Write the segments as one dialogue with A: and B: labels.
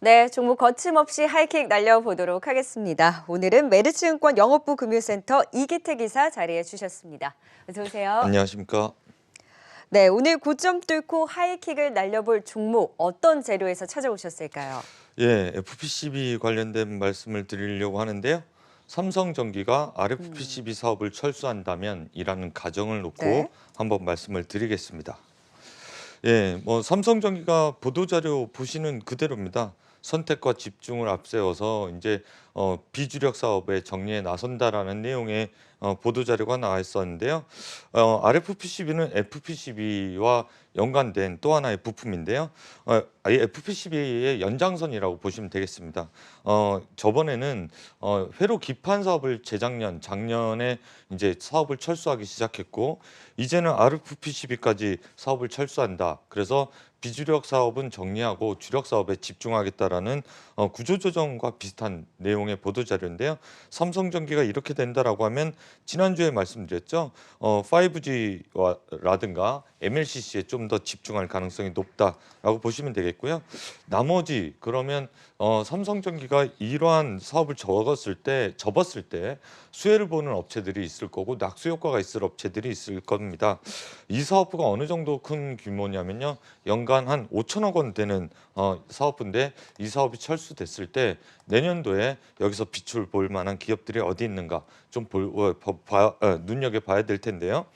A: 네, 종목 거침없이 하이킥 날려보도록 하겠습니다. 오늘은 메리츠증권 영업부 금융센터 이기태 기사 자리해 주셨습니다. 어서 오세요.
B: 안녕하십니까.
A: 네, 오늘 고점 뚫고 하이킥을 날려볼 종목 어떤 재료에서 찾아오셨을까요?
B: 예, FPCB 관련된 말씀을 드리려고 하는데요. 삼성전기가 RFPCB 사업을 철수한다면 이라는 가정을 놓고
A: 네.
B: 한번 말씀을 드리겠습니다. 예, 삼성전기가 보도자료 보시는 그대로입니다. 선택과 집중을 앞세워서 이제 비주력 사업에 정리에 나선다라는 내용의 보도자료가 나와 있었는데요. RFPCB는 FPCB와 연관된 또 하나의 부품인데요. 이 FPCB의 연장선이라고 보시면 되겠습니다. 저번에는 회로 기판 사업을 작년에 이제 사업을 철수하기 시작했고, 이제는 RFPCB까지 사업을 철수한다. 그래서 비주력 사업은 정리하고 주력 사업에 집중하겠다라는 구조조정과 비슷한 내용의 보도자료인데요. 삼성전기가 이렇게 된다라고 하면 지난주에 말씀드렸죠. 5G라든가 MLCC에 좀 더 집중할 가능성이 높다라고 보시면 되겠고요. 나머지 그러면 삼성전기가 이러한 사업을 접었을 때 수혜를 보는 업체들이 있을 거고 낙수 효과가 있을 업체들이 있을 겁니다. 이 사업부가 어느 정도 큰 규모냐면요. 연간 한 5천억 원 되는 사업부인데, 이 사업이 철수됐을 때 내년도에 여기서 빛을 볼 만한 기업들이 어디 있는가 좀 눈여겨봐야 될 텐데요.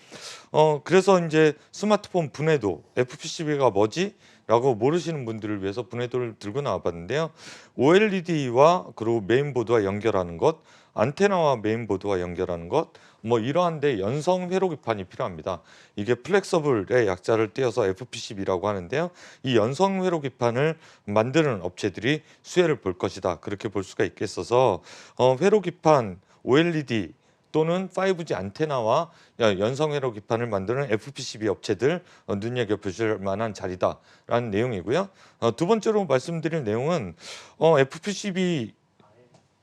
B: 그래서 이제 스마트폰 분해도 FPCB가 뭐지? 라고 모르시는 분들을 위해서 분해도를 들고 나와봤는데요. OLED와 그리고 메인보드와 연결하는 것, 안테나와 메인보드와 연결하는 것, 이러한데 연성 회로기판이 필요합니다. 이게 플렉서블의 약자를 떼어서 FPCB라고 하는데요. 이 연성 회로기판을 만드는 업체들이 수혜를 볼 것이다. 그렇게 볼 수가 있겠어서 회로기판, OLED 또는 5G 안테나와 연성 회로 기판을 만드는 FPCB 업체들 눈여겨보실 만한 자리다라는 내용이고요. 두 번째로 말씀드릴 내용은 FPCB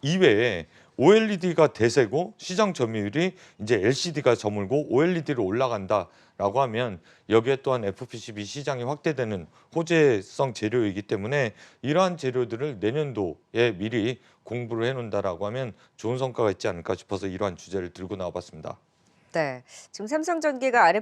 B: 이외에 OLED가 대세고 시장 점유율이 이제 LCD가 저물고 OLED로 올라간다라고 하면 여기에 또한 FPCB 시장이 확대되는 호재성 재료이기 때문에 이러한 재료들을 내년도에 미리 공부를 해놓는다라고 하면 좋은 성과가 있지 않을까 싶어서 이러한 주제를 들고 나와봤습니다.
A: 네, 지금 삼성전기가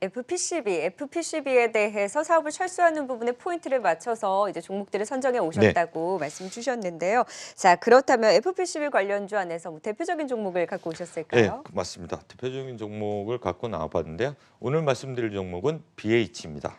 A: FPCB에 대해서 사업을 철수하는 부분에 포인트를 맞춰서 이제 종목들을 선정해
B: 네.
A: 오셨다고 말씀 주셨는데요. 자, 그렇다면 FPCB 관련주 안에서 대표적인 종목을 갖고
B: 네,
A: 오셨을까요?
B: 맞습니다. 대표적인 종목을 갖고 나와봤는데요. 오늘 말씀드릴 종목은 BH입니다.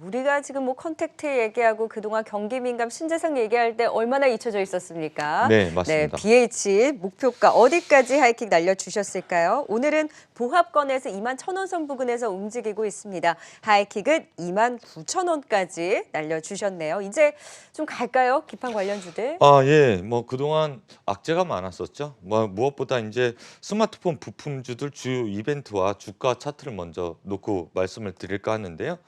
A: 우리가 지금 컨택트 얘기하고 그동안 경기 민감 신재생 얘기할 때 얼마나 잊혀져 있었습니까?
B: 네,
A: 네,
B: 맞습니다.
A: BH 목표가 어디까지 하이킥 날려주셨을까요? 오늘은 보합권에서 21,000원 선 부근에서 움직이고 있습니다. 하이킥은 29,000원까지 날려주셨네요. 이제 좀 갈까요? 기판 관련주들?
B: 예. 그동안 악재가 많았었죠. 무엇보다 이제 스마트폰 부품주들 주요 이벤트와 주가 차트를 먼저 놓고 말씀을 드릴까 하는데요.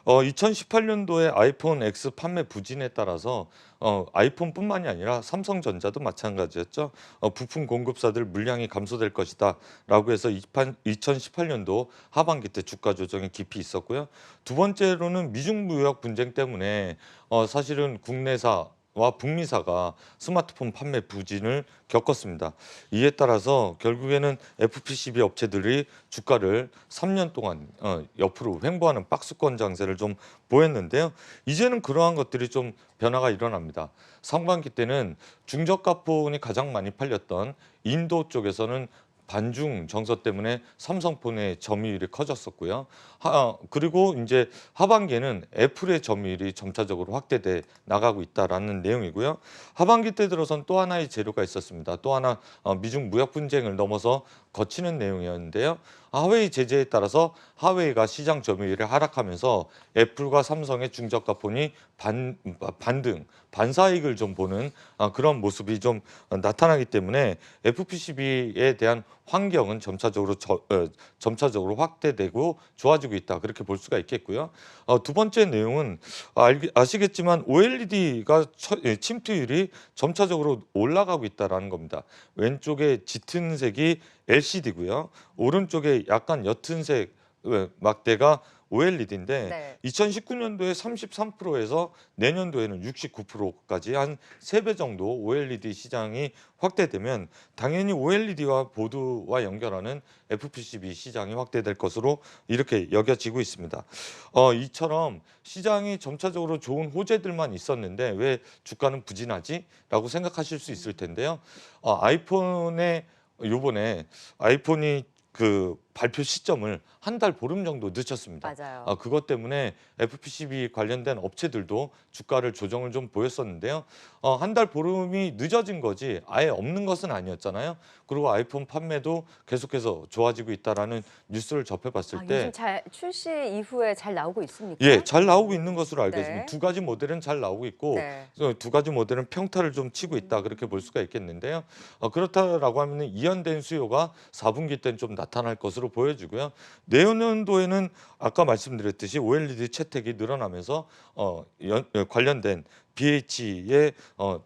B: 2018년도에 아이폰 X 판매 부진에 따라서 아이폰뿐만이 아니라 삼성전자도 마찬가지였죠. 부품 공급사들 물량이 감소될 것이다라고 해서 2018년도 하반기 때 주가 조정이 깊이 있었고요. 두 번째로는 미중 무역 분쟁 때문에 사실은 국내사 와 북미사가 스마트폰 판매 부진을 겪었습니다. 이에 따라서 결국에는 FPCB 업체들이 주가를 3년 동안 옆으로 횡보하는 박스권 장세를 좀 보였는데요. 이제는 그러한 것들이 좀 변화가 일어납니다. 상반기 때는 중저가폰이 가장 많이 팔렸던 인도 쪽에서는 반중 정서 때문에 삼성폰의 점유율이 커졌었고요. 그리고 이제 하반기에는 애플의 점유율이 점차적으로 확대돼 나가고 있다라는 내용이고요. 하반기 때 들어선 또 하나의 재료가 있었습니다. 또 하나 미중 무역 분쟁을 넘어서 거치는 내용이었는데요. 하웨이 제재에 따라서 하웨이가 시장 점유율이 하락하면서 애플과 삼성의 중저가 폰이 반등, 반사이익을 좀 보는 그런 모습이 좀 나타나기 때문에 FPCB에 대한 환경은 점차적으로 확대되고 좋아지고 있다. 그렇게 볼 수가 있겠고요. 두 번째 내용은 아시겠지만 OLED가 침투율이 점차적으로 올라가고 있다라는 겁니다. 왼쪽에 짙은 색이 LCD고요. 오른쪽에 약간 옅은 색 막대가 OLED인데
A: 네.
B: 2019년도에 33%에서 내년도에는 69%까지 한 3배 정도 OLED 시장이 확대되면 당연히 OLED와 보드와 연결하는 FPCB 시장이 확대될 것으로 이렇게 여겨지고 있습니다. 이처럼 시장이 점차적으로 좋은 호재들만 있었는데 왜 주가는 부진하지?라고 생각하실 수 있을 텐데요. 아이폰의 요번에 아이폰이 그 발표 시점을 한 달 보름 정도 늦췄습니다.
A: 맞아요.
B: 그것 때문에 FPCB 관련된 업체들도 주가를 조정을 좀 보였었는데요. 한 달 보름이 늦어진 거지 아예 없는 것은 아니었잖아요. 그리고 아이폰 판매도 계속해서 좋아지고 있다라는 뉴스를 접해봤을
A: 요즘
B: 때
A: 잘 출시 이후에 잘 나오고 있습니까?
B: 예, 잘 나오고 있는 것으로 알고 있습니다.
A: 네.
B: 두 가지 모델은 잘 나오고 있고
A: 네.
B: 두 가지 모델은 평타를 좀 치고 있다 그렇게 볼 수가 있겠는데요. 그렇다라고 하면 이연된 수요가 4분기 때는 좀 나타날 것으로 보여지고요. 내년도에는 아까 말씀드렸듯이 OLED 채택이 늘어나면서 관련된 BH의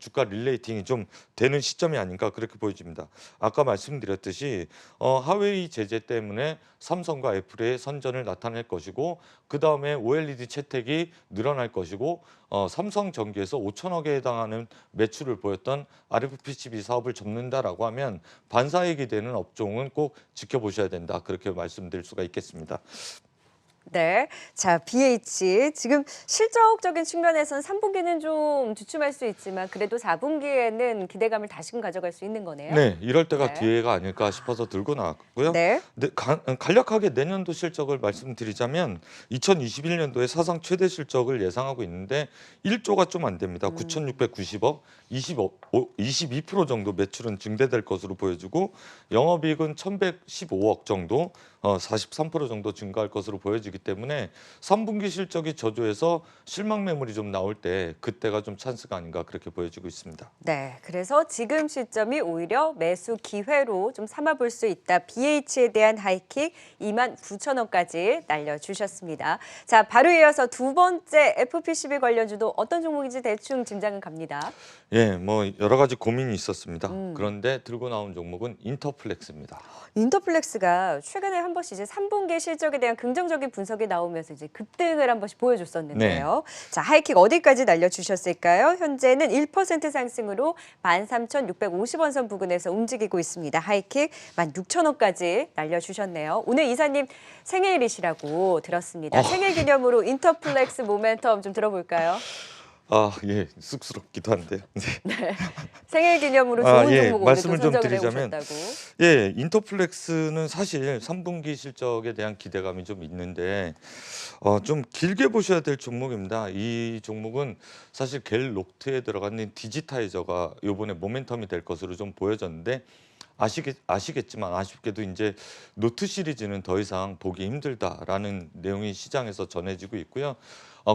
B: 주가 릴레이팅이 좀 되는 시점이 아닌가 그렇게 보여집니다. 아까 말씀드렸듯이 하웨이 제재 때문에 삼성과 애플의 선전을 나타낼 것이고 그 다음에 OLED 채택이 늘어날 것이고 삼성전기에서 5천억에 해당하는 매출을 보였던 RFPCB 사업을 접는다라고 하면 반사이익이 되는 업종은 꼭 지켜보셔야 된다 그렇게 말씀드릴 수가 있겠습니다.
A: 네. 자, BH. 지금 실적적인 측면에서는 3분기는 좀 주춤할 수 있지만 그래도 4분기에는 기대감을 다시금 가져갈 수 있는 거네요.
B: 네, 이럴 때가
A: 네.
B: 기회가 아닐까 싶어서 들고 나왔고요.
A: 네.
B: 근데 간략하게 내년도 실적을 말씀드리자면 2021년도에 사상 최대 실적을 예상하고 있는데 1조가 좀 안 됩니다. 9,690억, 22% 정도 매출은 증대될 것으로 보여지고 영업이익은 1,115억 정도, 43% 정도 증가할 것으로 보여지기 때문에 3분기 실적이 저조해서 실망 매물이 좀 나올 때 그때가 좀 찬스가 아닌가 그렇게 보여지고 있습니다.
A: 네. 그래서 지금 시점이 오히려 매수 기회로 좀 삼아볼 수 있다. BH에 대한 하이킥 29,000원까지 날려주셨습니다. 자, 바로 이어서 두 번째 FPCB 관련주도 어떤 종목인지 대충 짐작은 갑니다.
B: 예, 뭐 여러 가지 고민이 있었습니다.
A: 음.
B: 그런데 들고 나온 종목은 인터플렉스입니다.
A: 인터플렉스가 최근에 한 번씩 이제 3분기 실적에 대한 긍정적인 분석이 나오면서 이제 급등을 한 번씩 보여줬었는데요. 자, 하이킥 어디까지 날려주셨을까요? 현재는 1% 상승으로 13,650원 선 부근에서 움직이고 있습니다. 하이킥 16,000원까지 날려주셨네요. 오늘 이사님 생일이시라고 들었습니다. 생일 기념으로 인터플렉스 모멘텀 좀 들어볼까요?
B: 예, 쑥스럽기도 한데요. 네.
A: 생일 기념으로 좋은
B: 예,
A: 종목 오늘 또
B: 말씀을 좀
A: 선정을
B: 드리자면
A: 해오셨다고.
B: 예, 인터플렉스는 사실 3분기 실적에 대한 기대감이 좀 있는데 좀 길게 보셔야 될 종목입니다. 이 종목은 사실 갤록트에 들어가는 디지타이저가 이번에 모멘텀이 될 것으로 좀 보여졌는데 아시겠지만 아쉽게도 이제 노트 시리즈는 더 이상 보기 힘들다라는 내용이 시장에서 전해지고 있고요.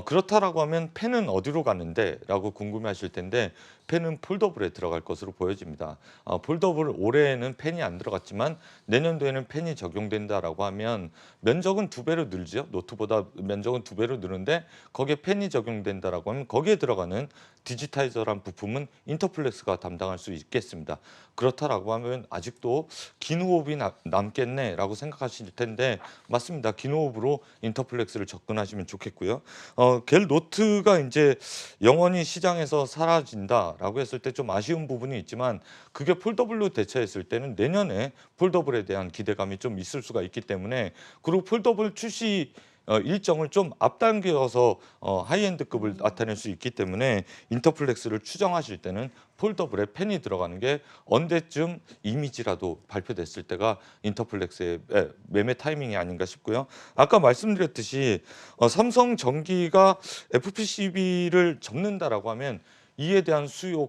B: 그렇다라고 하면 펜은 어디로 가는데라고 궁금해하실 텐데 펜은 폴더블에 들어갈 것으로 보여집니다. 폴더블 올해에는 펜이 안 들어갔지만 내년도에는 펜이 적용된다라고 하면 면적은 2배로 늘죠. 노트보다 면적은 2배로 느는데 거기에 펜이 적용된다라고 하면 거기에 들어가는 디지타이저란 부품은 인터플렉스가 담당할 수 있겠습니다. 그렇다라고 하면 아직도 긴 호흡이 남겠네라고 생각하실 텐데 맞습니다. 긴 호흡으로 인터플렉스를 접근하시면 좋겠고요. 갤노트가 이제 영원히 시장에서 사라진다라고 했을 때 좀 아쉬운 부분이 있지만 그게 폴더블로 대체했을 때는 내년에 폴더블에 대한 기대감이 좀 있을 수가 있기 때문에 그리고 폴더블 출시 일정을 좀 앞당겨서 하이엔드급을 나타낼 수 있기 때문에 인터플렉스를 추정하실 때는 폴더블에 펜이 들어가는 게 언제쯤 이미지라도 발표됐을 때가 인터플렉스의 매매 타이밍이 아닌가 싶고요. 아까 말씀드렸듯이 삼성전기가 FPCB를 접는다라고 하면 이에 대한 수요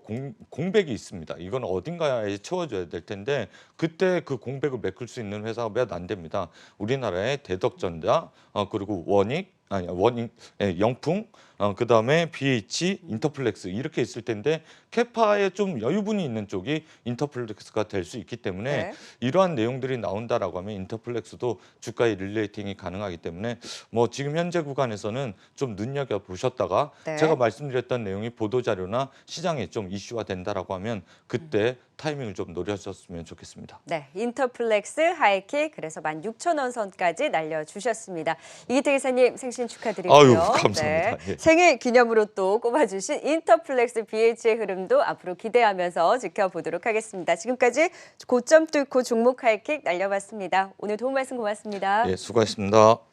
B: 공백이 있습니다. 이건 어딘가에 채워줘야 될 텐데 그때 그 공백을 메꿀 수 있는 회사가 몇 안 됩니다. 우리나라의 대덕전자 그리고 원익 아니 원익 영풍 그다음에 BH, 인터플렉스 이렇게 있을 텐데 캐파에 좀 여유분이 있는 쪽이 인터플렉스가 될 수 있기 때문에
A: 네.
B: 이러한 내용들이 나온다라고 하면 인터플렉스도 주가의 릴레이팅이 가능하기 때문에 뭐 지금 현재 구간에서는 좀 눈여겨 보셨다가
A: 네.
B: 제가 말씀드렸던 내용이 보도 자료나 시장에 좀 이슈화 된다라고 하면 그때 타이밍을 좀 노려주셨으면 좋겠습니다.
A: 네, 인터플렉스 하이킥 그래서 16,000원 선까지 날려주셨습니다. 이기태 기사님 생신 축하드리고요.
B: 아유, 감사합니다. 예.
A: 생일 기념으로 또 꼽아주신 인터플렉스 BH의 흐름도 앞으로 기대하면서 지켜보도록 하겠습니다. 지금까지 고점 뚫고 종목 하이킥 날려봤습니다. 오늘 도움 말씀 고맙습니다.
B: 예, 수고하셨습니다.